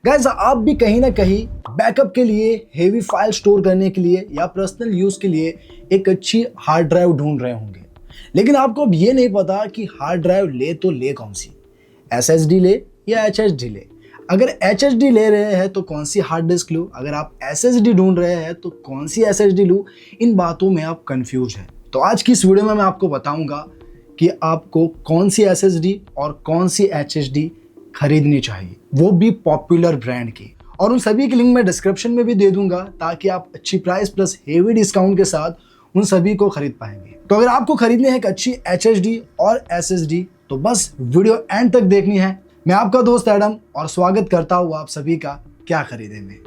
Guys, आप भी कहीं ना कहीं बैकअप के लिए, हेवी फाइल स्टोर करने के लिए या पर्सनल यूज के लिए एक अच्छी हार्ड ड्राइव ढूंढ रहे होंगे। लेकिन आपको अब ये नहीं पता कि हार्ड ड्राइव ले तो ले कौन सी, SSD ले या HDD ले। अगर HDD ले रहे हैं तो कौन सी हार्ड डिस्क लूँ, अगर आप SSD ढूंढ रहे हैं तो कौन सी SSD लूँ, इन बातों में आप कंफ्यूज हैं। तो आज की इस वीडियो में मैं आपको बताऊंगा कि आपको कौन सी SSD और कौन सी HDD खरीदनी चाहिए, वो भी पॉपुलर ब्रांड की। और उन सभी की लिंक मैं डिस्क्रिप्शन में भी दे दूंगा ताकि आप अच्छी प्राइस प्लस हेवी डिस्काउंट के साथ उन सभी को खरीद पाएंगे। तो अगर आपको खरीदनी है एक अच्छी HDD और SSD तो बस वीडियो एंड तक देखनी है। मैं आपका दोस्त एडम और स्वागत करता हूँ आप सभी का क्या खरीदे में।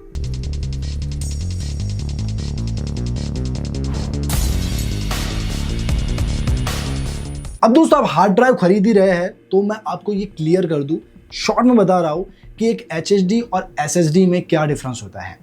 अब दोस्तों, आप हार्ड ड्राइव खरीद ही रहे हैं तो मैं आपको ये क्लियर कर दूं, शॉर्ट में बता रहा हूं कि एक HDD और SSD में क्या डिफरेंस होता है।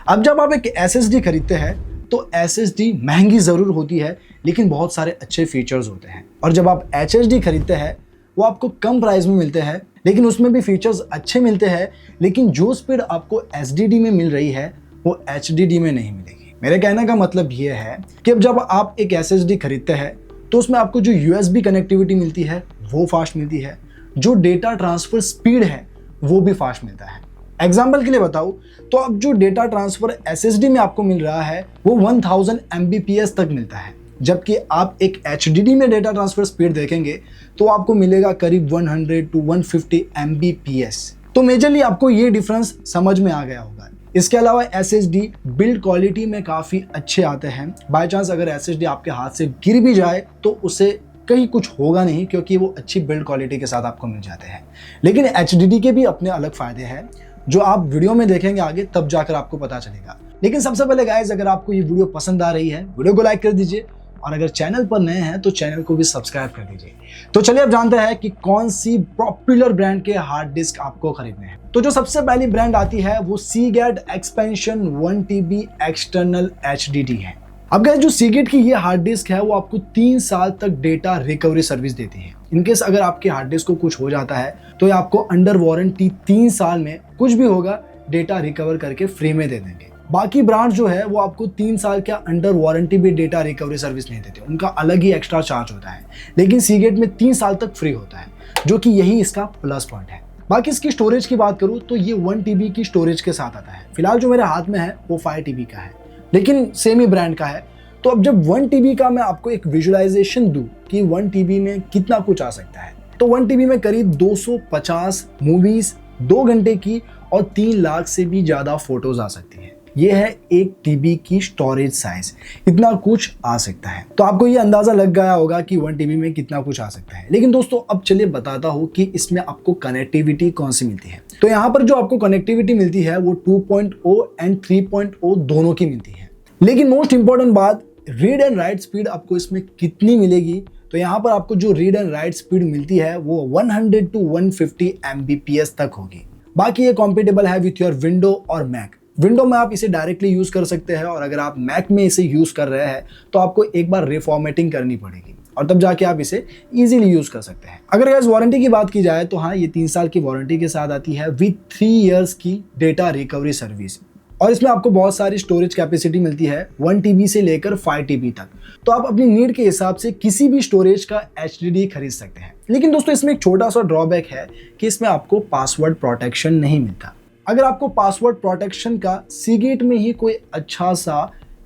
अब जब आप एक SSD खरीदते हैं तो SSD महंगी ज़रूर होती है लेकिन बहुत सारे अच्छे फीचर्स होते हैं, और जब आप HDD खरीदते हैं वो आपको कम प्राइस में मिलते हैं लेकिन उसमें भी फीचर्स अच्छे मिलते हैं, लेकिन जो स्पीड आपको SSD में मिल रही है वो HDD में नहीं मिलेगी। मेरे कहने का मतलब ये है कि अब जब आप एक SSD खरीदते हैं तो उसमें आपको जो USB कनेक्टिविटी मिलती है वो फास्ट मिलती है, जो डेटा ट्रांसफर स्पीड है वो भी फास्ट मिलता है। एग्जाम्पल के लिए बताऊं तो अब जो डेटा ट्रांसफर SSD में आपको मिल रहा है वो 1000 Mbps तक मिलता है, जबकि आप एक HDD में डेटा ट्रांसफर स्पीड देखेंगे तो आपको मिलेगा करीब 100 to 150 Mbps। तो मेजरली आपको ये डिफरेंस समझ में आ गया होगा। इसके अलावा SSD बिल्ड क्वालिटी में काफ़ी अच्छे आते हैं। बाय चांस अगर SSD आपके हाथ से गिर भी जाए तो उसे कहीं कुछ होगा नहीं, क्योंकि वो अच्छी बिल्ड क्वालिटी के साथ आपको मिल जाते हैं। लेकिन HDD के भी अपने अलग फ़ायदे हैं जो आप वीडियो में देखेंगे आगे, तब जाकर आपको पता चलेगा। लेकिन सबसे पहले गाइस, अगर आपको ये वीडियो पसंद आ रही है वीडियो को लाइक कर दीजिए, और अगर चैनल पर नए हैं तो चैनल को भी सब्सक्राइब कर दीजिए। तो चलिए अब जानते हैं कि कौन सी पॉपुलर ब्रांड के हार्ड डिस्क आपको खरीदने हैं। तो जो सबसे पहली ब्रांड आती है वो Seagate Expansion 1TB external HDD है। अब गाइस, जो Seagate की ये हार्ड डिस्क है वो आपको 3 साल तक डेटा रिकवरी सर्विस देती है। इनकेस अगर आपके हार्ड डिस्क को कुछ हो जाता है तो ये आपको अंडर वारंटी 3 साल में कुछ भी होगा डेटा रिकवर करके फ्री में दे देंगे। बाकी ब्रांड जो है वो आपको 3 साल के अंडर वारंटी भी डेटा रिकवरी सर्विस नहीं देते, उनका अलग ही एक्स्ट्रा चार्ज होता है। लेकिन Seagate में 3 साल तक फ्री होता है, जो कि यही इसका प्लस पॉइंट है। बाकी इसकी स्टोरेज की बात करूँ तो ये 1 TB की स्टोरेज के साथ आता है। फिलहाल जो मेरे हाथ में है वो 5 TB का है, लेकिन सेम ही ब्रांड का है। तो अब जब 1 TB का मैं आपको एक विजुअलाइजेशन दूं कि 1 TB में कितना कुछ आ सकता है, तो 1 TB में करीब 250 मूवीज 2 घंटे की और 3 लाख से भी ज़्यादा फोटोज आ सकती है। ये है 1 TB की स्टोरेज साइज, इतना कुछ आ सकता है। तो आपको ये अंदाजा लग गया होगा कि 1 TB में कितना कुछ आ सकता है। लेकिन दोस्तों, अब चलिए बताता हूँ कि इसमें आपको कनेक्टिविटी कौन सी मिलती है। तो यहाँ पर जो आपको कनेक्टिविटी मिलती है वो 2.0 एंड 3.0 दोनों की मिलती है। लेकिन मोस्ट इंपॉर्टेंट बात, रीड एंड राइट स्पीड आपको इसमें कितनी मिलेगी। तो यहाँ पर आपको जो रीड एंड राइट स्पीड मिलती है वो 100 to 150 Mbps तक होगी। बाकी ये कॉम्पेटेबल है विथ योर विंडो और मैक। विंडो में आप इसे डायरेक्टली यूज कर सकते हैं, और अगर आप मैक में इसे यूज कर रहे हैं तो आपको एक बार रिफॉर्मेटिंग करनी पड़ेगी और तब जाके आप इसे इजीली यूज कर सकते हैं। अगर गाइस वारंटी की बात की जाए तो हाँ, ये 3 साल की वारंटी के साथ आती है विथ 3 इयर्स की डेटा रिकवरी सर्विस, और इसमें आपको बहुत सारी स्टोरेज कैपेसिटी मिलती है 1 TB से लेकर 5 TB तक। तो आप अपनी नीड के हिसाब से किसी भी स्टोरेज का HDD खरीद सकते हैं। लेकिन दोस्तों, इसमें एक छोटा सा ड्रॉबैक है कि इसमें आपको पासवर्ड प्रोटेक्शन नहीं मिलता। अगर आपको पासवर्ड प्रोटेक्शन का Seagate में ही कोई अच्छा सा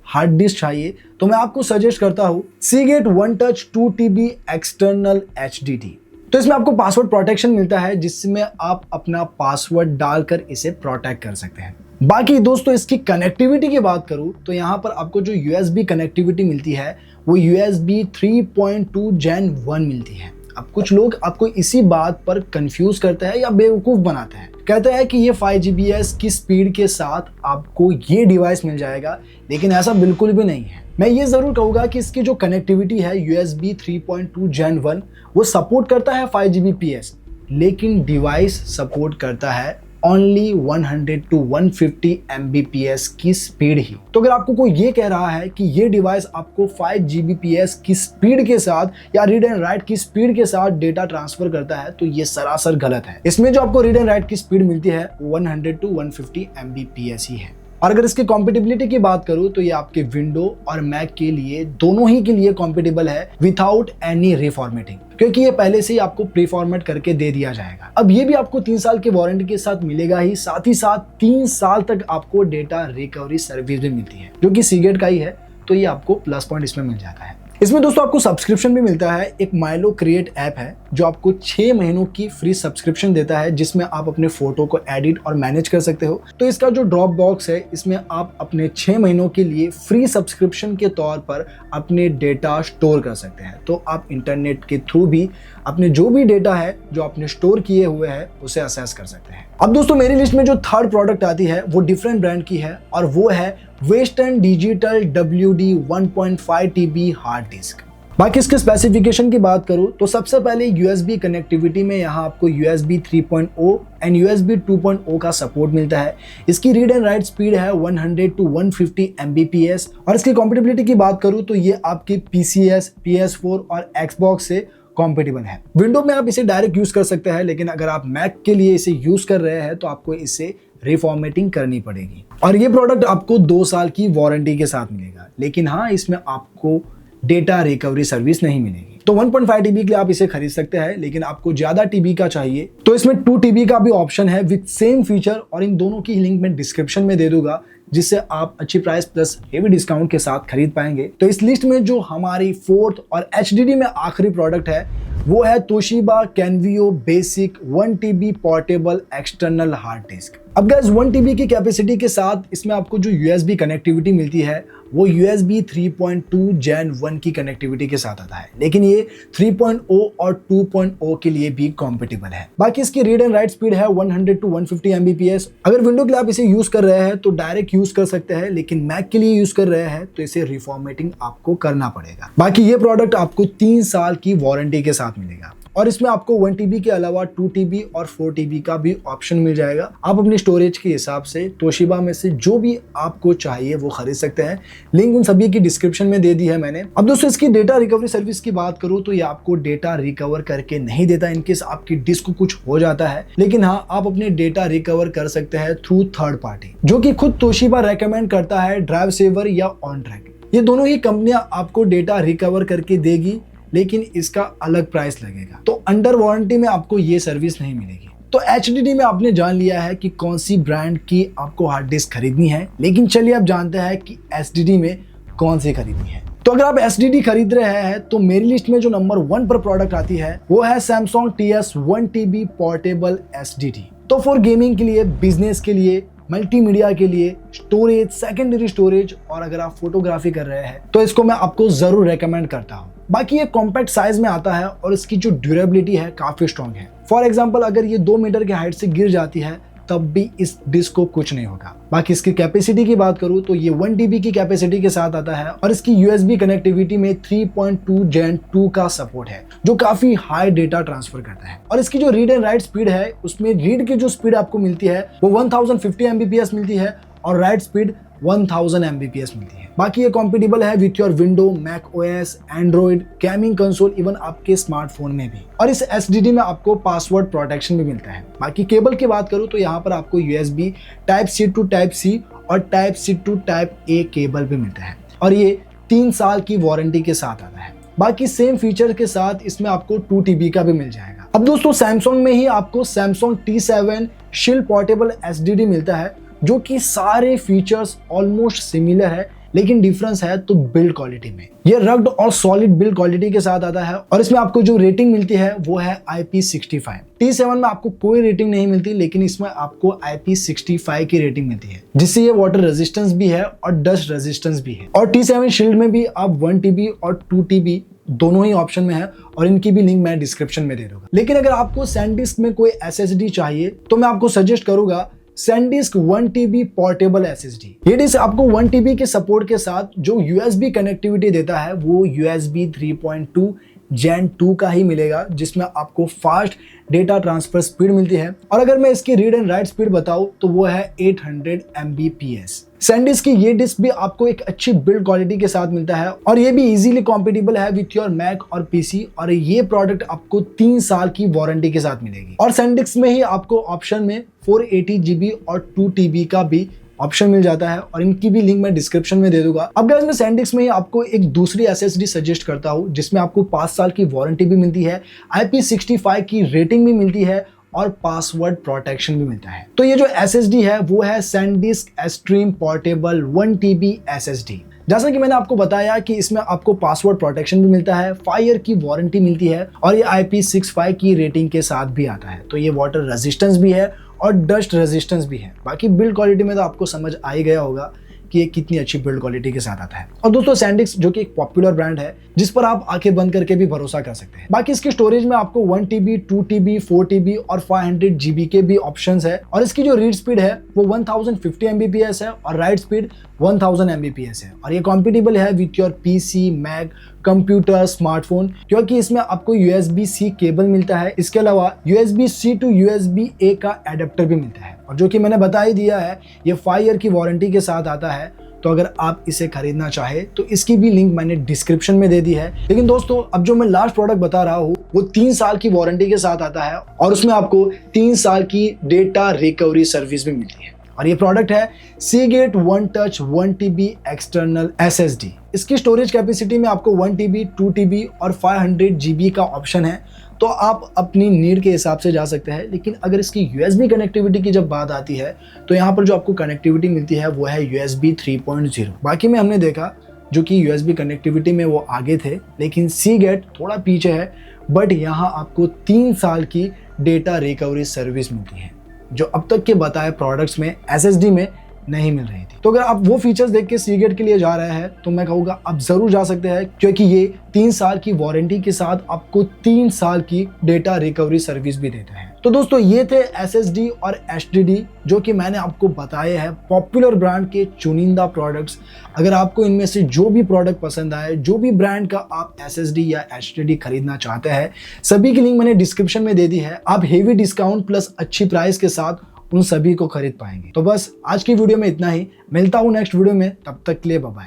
हार्ड डिस्क चाहिए तो मैं आपको सजेस्ट करता हूँ Seagate OneTouch 2 TB external HDD। तो इसमें आपको पासवर्ड प्रोटेक्शन मिलता है जिसमें आप अपना पासवर्ड डालकर इसे प्रोटेक्ट कर सकते हैं। बाकी दोस्तों, इसकी कनेक्टिविटी की बात करूं तो यहाँ पर आपको जो USB कनेक्टिविटी मिलती है वो USB 3.2 Gen 1 मिलती है। अब कुछ लोग आपको इसी बात पर कंफ्यूज करते हैं या बेवकूफ़ बनाते हैं, कहते हैं कि ये 5 Gbps की स्पीड के साथ आपको ये डिवाइस मिल जाएगा, लेकिन ऐसा बिल्कुल भी नहीं है। मैं ये ज़रूर कहूँगा कि इसकी जो कनेक्टिविटी है USB 3.2 Gen 1 वो सपोर्ट करता है 5 Gbps, लेकिन डिवाइस सपोर्ट करता है ओनली 100 to 150 Mbps की स्पीड ही। तो अगर आपको कोई ये कह रहा है कि ये डिवाइस आपको 5 Gbps की स्पीड के साथ या रीड एंड राइट की स्पीड के साथ डेटा ट्रांसफर करता है तो ये सरासर गलत है। इसमें जो आपको रीड एंड राइट की स्पीड मिलती है 100 to 150 Mbps ही है। और अगर इसकी कॉम्पेटिबिलिटी की बात करूं तो ये आपके विंडो और मैक के लिए दोनों ही के लिए कॉम्पेटिबल है विदाउट एनी रिफॉर्मेटिंग, क्योंकि ये पहले से ही आपको प्री फॉर्मेट करके दे दिया जाएगा। अब ये भी आपको 3 साल की वारंटी के साथ मिलेगा ही, साथ ही साथ 3 साल तक आपको डेटा रिकवरी सर्विस भी मिलती है जो कि सीगेट का ही है, तो ये आपको प्लस पॉइंट इसमें मिल जाता है। इसमें दोस्तों आपको सब्सक्रिप्शन भी मिलता है। एक माइलो क्रिएट ऐप है जो आपको 6 महीनों की फ्री सब्सक्रिप्शन देता है, जिसमें आप अपने फोटो को एडिट और मैनेज कर सकते हो। तो इसका जो ड्रॉप बॉक्स है इसमें आप अपने 6 महीनों के लिए फ्री सब्सक्रिप्शन के तौर पर अपने डेटा स्टोर कर सकते हैं। तो आप इंटरनेट के थ्रू भी अपने जो भी डेटा है जो आपने स्टोर किए हुए हैं उसे असेस कर सकते हैं। अब दोस्तों मेरी लिस्ट में जो थर्ड प्रोडक्ट आती है वो डिफरेंट ब्रांड की है और वो है western digital WD 1.5 TB hard disk. बाकी इसके स्पेसिफिकेशन की बात करूं तो सबसे पहले USB कनेक्टिविटी में यहाँ आपको USB 3.0 एंड USB 2.0 का सपोर्ट मिलता है। इसकी रीड एंड राइट स्पीड है 100 to 150 Mbps और इसकी कॉम्पेटिबिलिटी की बात करूं तो ये आपके PCS, PS4 और Xbox से कॉम्पेटिबल है। विंडो में आप इसे डायरेक्ट यूज कर सकते हैं, लेकिन अगर आप मैक के लिए इसे यूज कर रहे हैं तो आपको इसे रिफॉर्मेटिंग करनी पड़ेगी। और ये प्रोडक्ट आपको 2 साल की वारंटी के साथ मिलेगा, लेकिन हाँ इसमें आपको डेटा रिकवरी सर्विस नहीं मिलेगी। तो 1.5 TB के लिए आप इसे खरीद सकते हैं, लेकिन आपको ज्यादा TB का चाहिए तो इसमें 2 TB का भी ऑप्शन है विद सेम फीचर, और इन दोनों की लिंक मैं डिस्क्रिप्शन में दे दूंगा, जिससे आप अच्छी प्राइस प्लस हेवी डिस्काउंट के साथ खरीद पाएंगे। तो इस लिस्ट में जो हमारी फोर्थ और HDD में आखिरी प्रोडक्ट है वो है Toshiba Canvio basic 1 TB portable external hard disk. अब गाइस 1 TB की कैपेसिटी के साथ इसमें आपको जो USB कनेक्टिविटी मिलती है वो USB 3.2 Gen 1 की कनेक्टिविटी के साथ आता है, लेकिन ये 3.0 और 2.0 के लिए भी कॉम्पेटिबल है। बाकी इसकी रीड एंड राइट स्पीड है 100 to 150 Mbps। अगर विंडो के लिए आप इसे यूज कर रहे हैं तो डायरेक्ट यूज कर सकते हैं, लेकिन मैक के लिए यूज कर रहे हैं तो इसे रिफॉर्मेटिंग आपको करना पड़ेगा। बाकी ये प्रोडक्ट आपको 3 साल की वारंटी के साथ मिलेगा और इसमें आपको 1 TB के अलावा 2 TB और 4 TB का भी ऑप्शन मिल जाएगा। आप अपनी स्टोरेज के हिसाब से तोशिबा में से जो भी आपको चाहिए वो खरीद सकते हैं। लिंक उन सभी की डिस्क्रिप्शन में दे दी है मैंने। अब दोस्तों इसकी डेटा रिकवरी सर्विस की बात करूं तो ये आपको डेटा रिकवर करके नहीं देता इनकेस आपकी डिस्क को कुछ हो जाता है, लेकिन हाँ आप अपने डेटा रिकवर कर सकते हैं थ्रू थर्ड पार्टी, जो कि खुद तोशिबा रेकमेंड करता है, ड्राइव सेवर या ऑन ट्रैक। ये दोनों ही कंपनियां आपको डेटा रिकवर करके देगी, लेकिन इसका अलग प्राइस लगेगा। तो अंडर वारंटी में आपको ये सर्विस नहीं मिलेगी। तो HDD में आपने जान लिया है कि कौन सी ब्रांड की आपको हार्ड डिस्क खरीदनी है, लेकिन चलिए अब जानते हैं कि SSD में कौन सी खरीदनी है। तो अगर आप SSD खरीद रहे हैं तो मेरी लिस्ट में जो नंबर 1 पर प्रोडक्ट आती है वो है Samsung TS 1 TB portable SSD। तो फॉर गेमिंग के लिए, बिजनेस के लिए, मल्टीमीडिया के लिए, स्टोरेज, सेकेंडरी स्टोरेज और अगर आप फोटोग्राफी कर रहे हैं तो इसको मैं आपको जरूर रेकमेंड करता हूँ। बाकी ये कॉम्पैक्ट साइज में आता है और इसकी जो ड्यूरेबिलिटी है काफी स्ट्रॉन्ग है। फॉर एग्जांपल अगर ये 2 मीटर की हाइट से गिर जाती है तब भी इस डिस्क को कुछ नहीं होगा। बाकी इसकी कैपेसिटी की बात करूं तो ये 1 TB की कैपेसिटी के साथ आता है और इसकी USB कनेक्टिविटी में 3.2 Gen 2 का सपोर्ट है, जो काफी हाई डेटा ट्रांसफर करता है। और इसकी जो रीड एंड राइट स्पीड है उसमें रीड की जो स्पीड आपको मिलती है वो 1050 Mbps मिलती है और राइट स्पीड 1000 Mbps मिलती है। बाकी ये कॉम्पेटिबल है with your window, Mac OS, Android, gaming console, even आपके स्मार्टफोन में भी। और इस SSD में आपको पासवर्ड प्रोटेक्शन भी मिलता है। बाकी केबल की बात करूं तो यहाँ पर आपको USB Type-C to Type-C और Type-C to Type-A केबल भी मिलता है और ये 3 साल की वारंटी के साथ आता है। बाकी सेम फीचर के साथ इसमें आपको 2 TB का भी मिल जाएगा। अब दोस्तों सैमसंग में ही आपको Samsung T7 Shield portable SSD मिलता है, जो कि सारे फीचर्स ऑलमोस्ट सिमिलर है, लेकिन डिफरेंस है तो बिल्ड क्वालिटी में। ये रग्ड और सॉलिड बिल्ड क्वालिटी के साथ आता है और इसमें आपको जो रेटिंग मिलती है वो है IP65। T7 में आपको कोई रेटिंग नहीं मिलती, लेकिन इसमें आपको IP65 की रेटिंग मिलती है, जिससे ये वाटर रेजिस्टेंस भी है और डस्ट रेजिस्टेंस भी है। और T7 शील्ड में भी आप 1 TB और 2 TB दोनों ही ऑप्शन में है और इनकी भी लिंक मैं डिस्क्रिप्शन में दे दूंगा। लेकिन अगर आपको SanDisk में कोई SSD चाहिए तो मैं आपको सजेस्ट करूंगा SanDisk 1 TB पोर्टेबल SSD। ये डिस्क आपको 1 TB के सपोर्ट के साथ जो USB कनेक्टिविटी देता है वो USB 3.2 Gen 2 का ही मिलेगा, जिसमें आपको फास्ट डेटा ट्रांसफर स्पीड मिलती है। और अगर मैं इसकी रीड एंड राइट स्पीड बताऊं तो वो है 800 Mbps। सैनडिस्क की ये डिस्क भी आपको एक अच्छी बिल्ड क्वालिटी के साथ मिलता है और ये भी इजीली कॉम्पेटिबल है विथ योर मैक और पीसी। और ये प्रोडक्ट आपको 3 साल की वारंटी के साथ मिलेगी। और सैनडिस्क में ही आपको ऑप्शन में 480 GB और 2 TB का भी ऑप्शन मिल जाता है और इनकी भी लिंक मैं डिस्क्रिप्शन में दे दूंगा। अब गाइस मैं सैनडिस्क में ही आपको एक दूसरी SSD सजेस्ट करता हूं, जिसमें आपको 5 साल की वारंटी भी मिलती है, IP65 की रेटिंग भी मिलती है और पासवर्ड प्रोटेक्शन भी मिलता है। तो ये जो SSD है वो है SanDisk extreme portable 1 TB SSD। जैसा कि मैंने आपको बताया कि इसमें आपको पासवर्ड प्रोटेक्शन भी मिलता है, 5 ईयर की वारंटी मिलती है और ये IP65 की रेटिंग के साथ भी आता है। तो ये वाटर रेजिस्टेंस भी है और डस्ट रेजिस्टेंस भी है। बाकी बिल्ड क्वालिटी में तो आपको समझ आ ही गया होगा कि ये कितनी अच्छी बिल्ड क्वालिटी के साथ आता है। और दोस्तों सैनडिस्क जो कि एक पॉपुलर ब्रांड है जिस पर आप आंखें बंद करके भी भरोसा कर सकते हैं। बाकी इसकी स्टोरेज में आपको 1 TB, 2 TB, 4 TB और 500 GB के भी ऑप्शंस है। और इसकी जो रीड स्पीड है वो 1050 Mbps है और राइट स्पीड 1000 Mbps है। और ये कॉम्पिटेबल है with your PC, Mac, computer, smartphone, क्योंकि इसमें आपको USB-C केबल मिलता है। इसके अलावा USB-C to USB-A का एडेप्टर भी मिलता है और जो कि मैंने बता ही दिया है ये 5 ईयर की वारंटी के साथ आता है। तो अगर आप इसे खरीदना चाहे तो इसकी भी लिंक मैंने डिस्क्रिप्शन में दे दी है। लेकिन दोस्तों अब जो मैं लास्ट प्रोडक्ट बता रहा हूँ वो 3 साल की वारंटी के साथ आता है और उसमें आपको 3 साल की डेटा रिकवरी सर्विस भी मिलती है। और ये प्रोडक्ट है Seagate One Touch 1 TB external SSD। इसकी स्टोरेज कैपेसिटी में आपको 1 TB, 2 TB और 500 GB का ऑप्शन है, तो आप अपनी नीड के हिसाब से जा सकते हैं। लेकिन अगर इसकी USB कनेक्टिविटी की जब बात आती है तो यहाँ पर जो आपको कनेक्टिविटी मिलती है वो है USB 3.0। बाकी में हमने देखा जो कि USB कनेक्टिविटी में वो आगे थे, लेकिन Seagate थोड़ा पीछे है। बट यहाँ आपको 3 साल की डेटा रिकवरी सर्विस मिलती है जो अब तक के बताए प्रोडक्ट्स में SSD में नहीं मिल रही थी। तो अगर आप वो फीचर्स देख के Seagate के लिए जा रहे हैं तो मैं कहूँगा आप जरूर जा सकते हैं, क्योंकि ये 3 साल की वारंटी के साथ आपको 3 साल की डेटा रिकवरी सर्विस भी देते हैं। तो दोस्तों ये थे SSD और HDD जो कि मैंने आपको बताए हैं पॉपुलर ब्रांड के चुनिंदा प्रोडक्ट्स। अगर आपको इनमें से जो भी प्रोडक्ट पसंद आए, जो भी ब्रांड का आप SSD या HDD खरीदना चाहते हैं, सभी की लिंक मैंने डिस्क्रिप्शन में दे दी है। आप हेवी डिस्काउंट प्लस अच्छी प्राइस के साथ उन सभी को खरीद पाएंगे। तो बस आज की वीडियो में इतना ही, मिलता हूँ नेक्स्ट वीडियो में, तब तक के लिए बाय बाय।